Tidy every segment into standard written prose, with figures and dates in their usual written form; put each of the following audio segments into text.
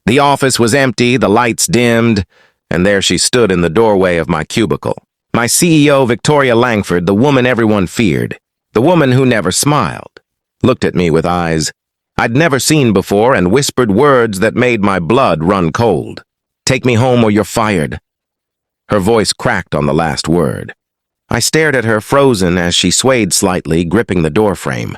The office was empty, the lights dimmed, and there she stood in the doorway of my cubicle. My CEO, Victoria Langford, the woman everyone feared, the woman who never smiled, looked at me with eyes I'd never seen before and whispered words that made my blood run cold. "Take me home or you're fired." Her voice cracked on the last word. I stared at her, frozen, as she swayed slightly, gripping the doorframe.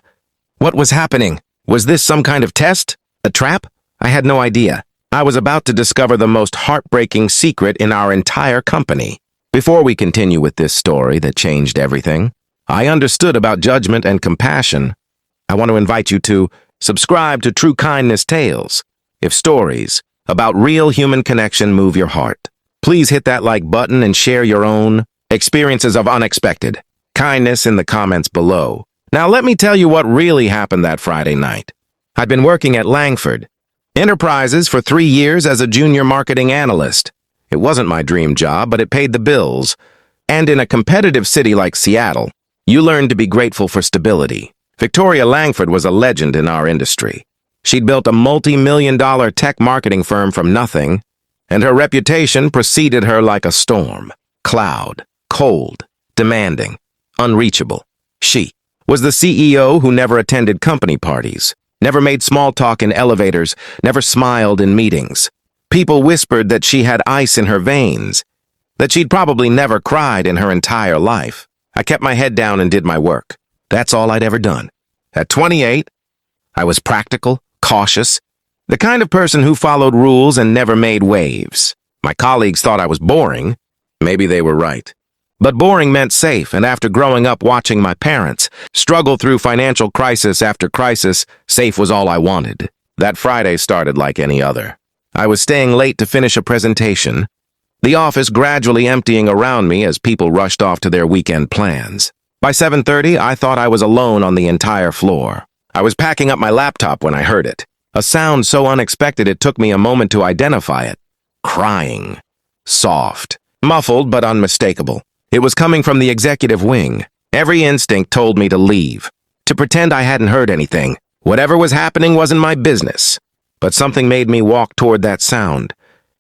What was happening? Was this some kind of test? A trap? I had no idea. I was about to discover the most heartbreaking secret in our entire company. Before we continue with this story that changed everything, I understood about judgment and compassion. I want to invite you to subscribe to True Kindness Tales. If stories about real human connection move your heart, please hit that like button and share your own experiences of unexpected kindness in the comments below. Now let me tell you what really happened that Friday night. I'd been working at Langford Enterprises for 3 years as a junior marketing analyst. It wasn't my dream job, but it paid the bills. And in a competitive city like Seattle, you learn to be grateful for stability. Victoria Langford was a legend in our industry. She'd built a multi-million-dollar tech marketing firm from nothing, and her reputation preceded her like a storm. Cloud, cold, demanding, unreachable. She was the CEO who never attended company parties, never made small talk in elevators, never smiled in meetings. People whispered that she had ice in her veins, that she'd probably never cried in her entire life. I kept my head down and did my work. That's all I'd ever done. At 28, I was practical, cautious, the kind of person who followed rules and never made waves. My colleagues thought I was boring. Maybe they were right. But boring meant safe, and after growing up watching my parents struggle through financial crisis after crisis, safe was all I wanted. That Friday started like any other. I was staying late to finish a presentation, the office gradually emptying around me as people rushed off to their weekend plans. By 7:30, I thought I was alone on the entire floor. I was packing up my laptop when I heard it. A sound so unexpected it took me a moment to identify it. Crying. Soft. Muffled but unmistakable. It was coming from the executive wing. Every instinct told me to leave, to pretend I hadn't heard anything. Whatever was happening wasn't my business. But something made me walk toward that sound.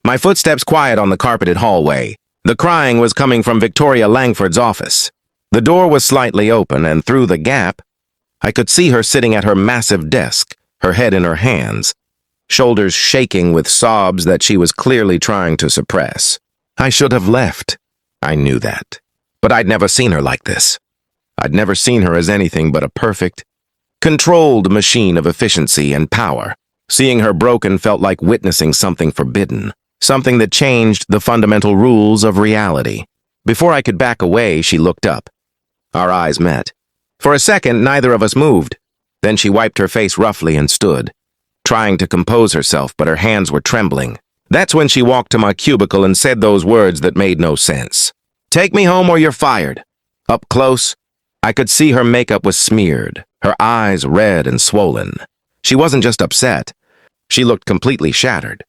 My footsteps quiet on the carpeted hallway. The crying was coming from Victoria Langford's office. The door was slightly open, and through the gap, I could see her sitting at her massive desk, her head in her hands, shoulders shaking with sobs that she was clearly trying to suppress. I should have left. I knew that. But I'd never seen her like this. I'd never seen her as anything but a perfect, controlled machine of efficiency and power. Seeing her broken felt like witnessing something forbidden, something that changed the fundamental rules of reality. Before I could back away, she looked up. Our eyes met. For a second, neither of us moved. Then she wiped her face roughly and stood, trying to compose herself, but her hands were trembling. That's when she walked to my cubicle and said those words that made no sense. "Take me home or you're fired." Up close, I could see her makeup was smeared, her eyes red and swollen. She wasn't just upset. She looked completely shattered.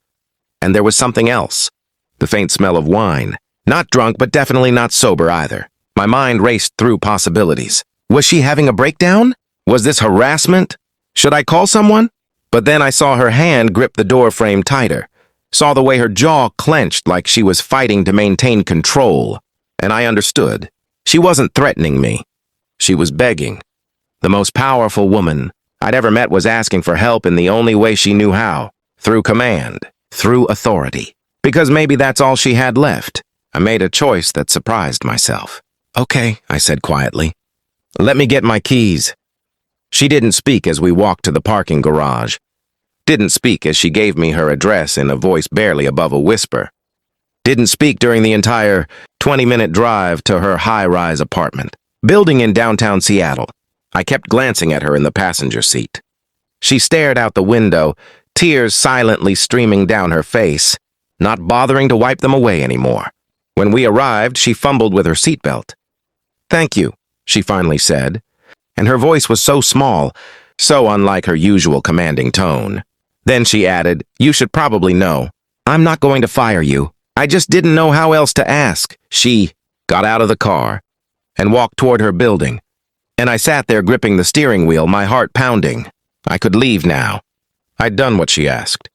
And there was something else. The faint smell of wine. Not drunk, but definitely not sober either. My mind raced through possibilities. Was she having a breakdown? Was this harassment? Should I call someone? But then I saw her hand grip the door frame tighter. Saw the way her jaw clenched like she was fighting to maintain control. And I understood. She wasn't threatening me. She was begging. The most powerful woman I'd ever met was asking for help in the only way she knew how. Through command. Through authority. Because maybe that's all she had left. I made a choice that surprised myself. "Okay," I said quietly. "Let me get my keys." She didn't speak as we walked to the parking garage. Didn't speak as she gave me her address in a voice barely above a whisper. Didn't speak during the entire 20-minute drive to her high-rise apartment, building in downtown Seattle. I kept glancing at her in the passenger seat. She stared out the window, tears silently streaming down her face, not bothering to wipe them away anymore. When we arrived, she fumbled with her seatbelt. "Thank you," she finally said, and her voice was so small, so unlike her usual commanding tone. Then she added, "You should probably know. I'm not going to fire you. I just didn't know how else to ask." She got out of the car and walked toward her building, and I sat there gripping the steering wheel, my heart pounding. I could leave now. I'd done what she asked.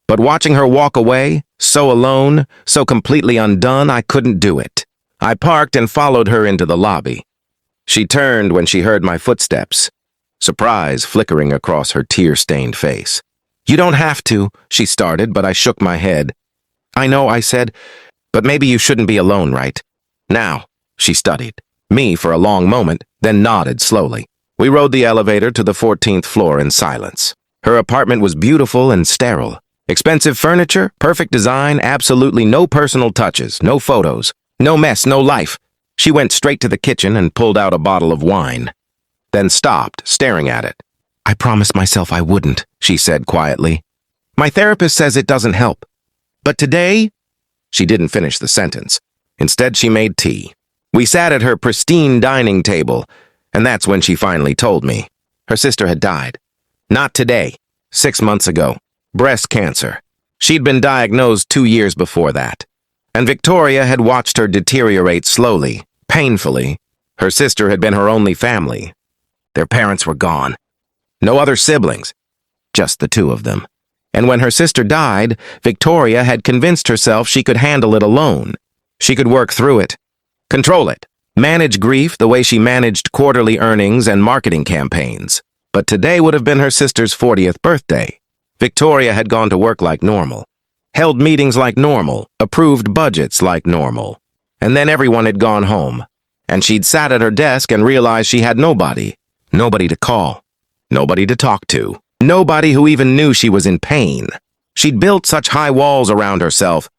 But watching her walk away, so alone, so completely undone, I couldn't do it. I parked and followed her into the lobby. She turned when she heard my footsteps, surprise flickering across her tear-stained face. "You don't have to," she started, but I shook my head. "I know," I said, "but maybe you shouldn't be alone, right?" "Now," she studied me for a long moment, then nodded slowly. We rode the elevator to the 14th floor in silence. Her apartment was beautiful and sterile. Expensive furniture, perfect design, absolutely no personal touches, no photos, no mess, no life. She went straight to the kitchen and pulled out a bottle of wine, then stopped, staring at it. "I promised myself I wouldn't," she said quietly. "My therapist says it doesn't help. But today—" She didn't finish the sentence. Instead, she made tea. We sat at her pristine dining table, and that's when she finally told me. Her sister had died. Not today, 6 months ago. Breast cancer. She'd been diagnosed 2 years before that. And Victoria had watched her deteriorate slowly, painfully. Her sister had been her only family. Their parents were gone. No other siblings. Just the two of them. And when her sister died, Victoria had convinced herself she could handle it alone. She could work through it, control it, manage grief the way she managed quarterly earnings and marketing campaigns. But today would have been her sister's 40th birthday. Victoria had gone to work like normal, held meetings like normal, approved budgets like normal. And then everyone had gone home, and she'd sat at her desk and realized she had nobody to call, nobody to talk to, nobody who even knew she was in pain. She'd built such high walls around herself,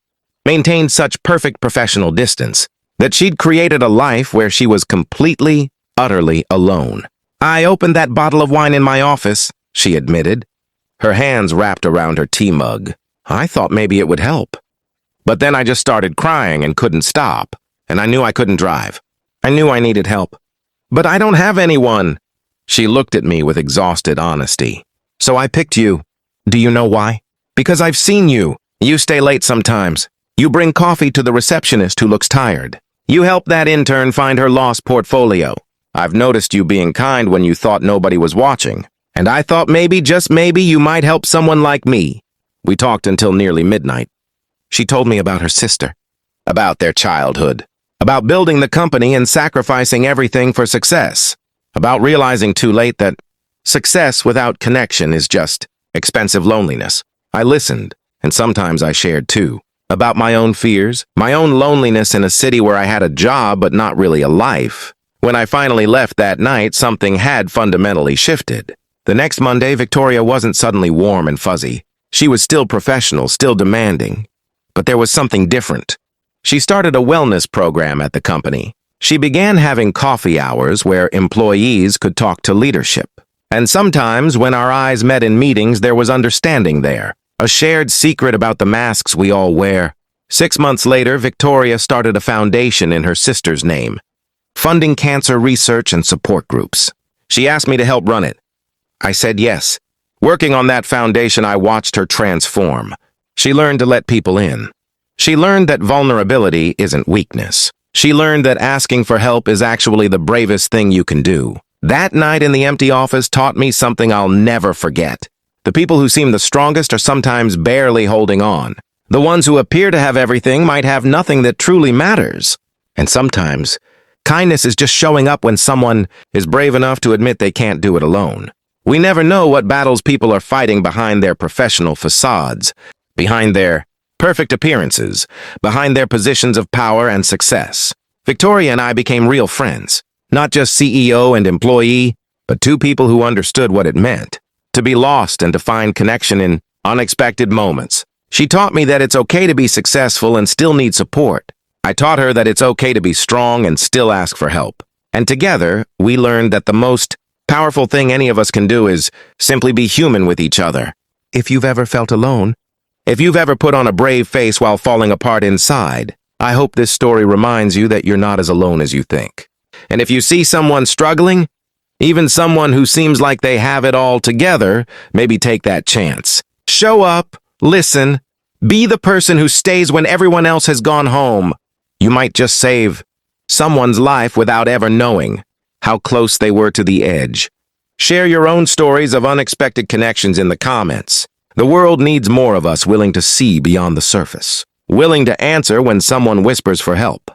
maintained such perfect professional distance, that she'd created a life where she was completely, utterly alone. "I opened that bottle of wine in my office," she admitted, her hands wrapped around her tea mug. "I thought maybe it would help. But then I just started crying and couldn't stop, and I knew I couldn't drive. I knew I needed help. But I don't have anyone." She looked at me with exhausted honesty. "So I picked you. Do you know why? Because I've seen you. You stay late sometimes. You bring coffee to the receptionist who looks tired. You help that intern find her lost portfolio. I've noticed you being kind when you thought nobody was watching. And I thought maybe, just maybe, you might help someone like me." We talked until nearly midnight. She told me about her sister, about their childhood, about building the company and sacrificing everything for success, about realizing too late that success without connection is just expensive loneliness. I listened, and sometimes I shared too, about my own fears, my own loneliness in a city where I had a job but not really a life. When I finally left that night, something had fundamentally shifted. The next Monday, Victoria wasn't suddenly warm and fuzzy. She was still professional, still demanding. But there was something different. She started a wellness program at the company. She began having coffee hours where employees could talk to leadership. And sometimes, when our eyes met in meetings, there was understanding there. A shared secret about the masks we all wear. 6 months later, Victoria started a foundation in her sister's name, funding cancer research and support groups. She asked me to help run it. I said yes. Working on that foundation, I watched her transform. She learned to let people in. She learned that vulnerability isn't weakness. She learned that asking for help is actually the bravest thing you can do. That night in the empty office taught me something I'll never forget. The people who seem the strongest are sometimes barely holding on. The ones who appear to have everything might have nothing that truly matters. And sometimes, kindness is just showing up when someone is brave enough to admit they can't do it alone. We never know what battles people are fighting behind their professional facades, behind their perfect appearances, behind their positions of power and success. Victoria and I became real friends, not just CEO and employee, but two people who understood what it meant to be lost and to find connection in unexpected moments. She taught me that it's okay to be successful and still need support. I taught her that it's okay to be strong and still ask for help. And together, we learned that the most powerful thing any of us can do is simply be human with each other. If you've ever felt alone, if you've ever put on a brave face while falling apart inside, I hope this story reminds you that you're not as alone as you think. And if you see someone struggling, even someone who seems like they have it all together, maybe take that chance. Show up, listen, be the person who stays when everyone else has gone home. You might just save someone's life without ever knowing how close they were to the edge. Share your own stories of unexpected connections in the comments. The world needs more of us willing to see beyond the surface, willing to answer when someone whispers for help,